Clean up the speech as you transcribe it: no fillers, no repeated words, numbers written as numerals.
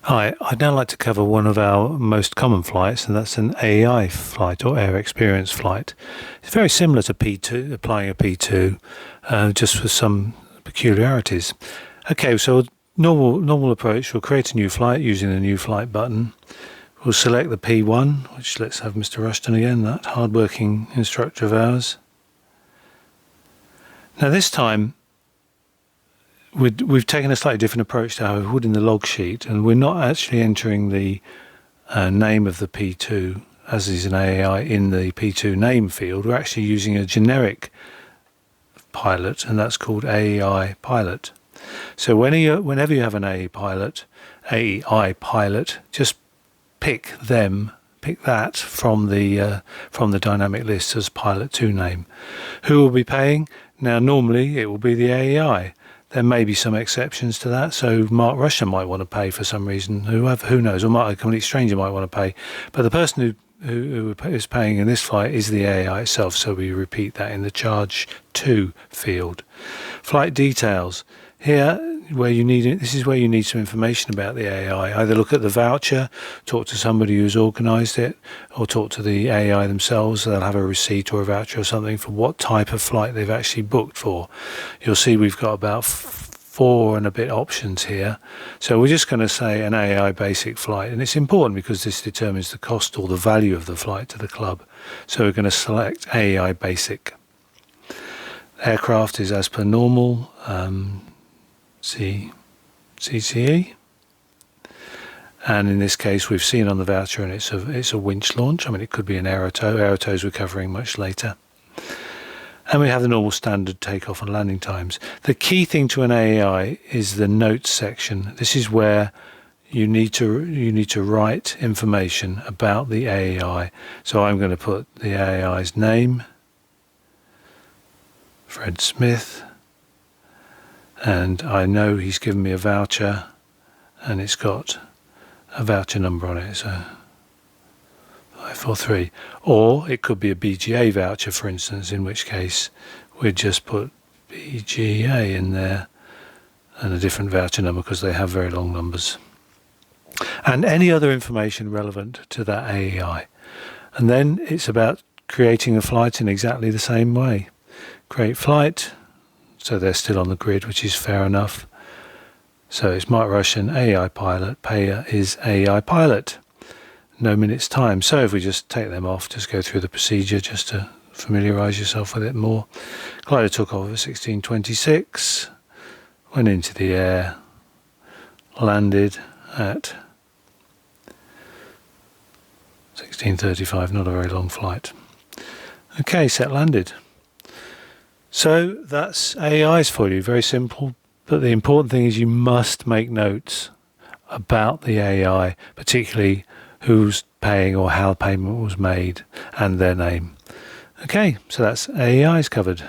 Hi, I'd now like to cover one of our most common flights, and that's an AEI flight or Air Experience flight. It's very similar to P2, applying a P2, just with some peculiarities. Okay, so normal approach, we'll create a new flight using the new flight button. We'll select the P1, which let's have Mr. Rushton again, that hard-working instructor of ours. Now this time, we've taken a slightly different approach to how we would in the log sheet, and we're not actually entering the name of the P2 as is an AEI in the P2 name field. We're actually using a generic pilot, and that's called AEI pilot. So whenever you have an AEI pilot, just pick that from the dynamic list as pilot 2 name. Who will be paying? Now normally it will be the AEI. There may be some exceptions to that, so Mark Rushton might want to pay for some reason, who knows, or a complete stranger might want to pay. But the person who is paying in this flight is the AEI itself, so we repeat that in the charge to field. Flight details. Here, this is where you need some information about the AEI. Either look at the voucher, talk to somebody who's organised it, or talk to the AEI themselves. They'll have a receipt or a voucher or something for what type of flight they've actually booked for. You'll see we've got about 4 and a bit options here. So we're just going to say an AEI basic flight, and it's important because this determines the cost or the value of the flight to the club. So we're going to select AEI basic. Aircraft is as per normal. CCE, and in this case we've seen on the voucher, and it's a winch launch. I mean, it could be an aerotow. Aerotows we're covering much later. And we have the normal standard takeoff and landing times. The key thing to an AEI is the notes section. This is where you need to write information about the AEI. So I'm going to put the AEI's name, Fred Smith. And I know he's given me a voucher, and it's got a voucher number on it, so 543. Or it could be a BGA voucher, for instance, in which case we'd just put BGA in there and a different voucher number because they have very long numbers. And any other information relevant to that AEI. And then it's about creating a flight in exactly the same way. Create flight. So they're still on the grid, which is fair enough. So it's Mark Rushton, AEI pilot, payer is AEI pilot. No minutes time. So if we just take them off, just go through the procedure just to familiarise yourself with it more. Glider took off at 16:26, went into the air, landed at 16:35, not a very long flight. Okay, set landed. So that's AEIs for you, very simple, but the important thing is you must make notes about the AEI, particularly who's paying or how payment was made and their name. Okay, so that's AEIs covered.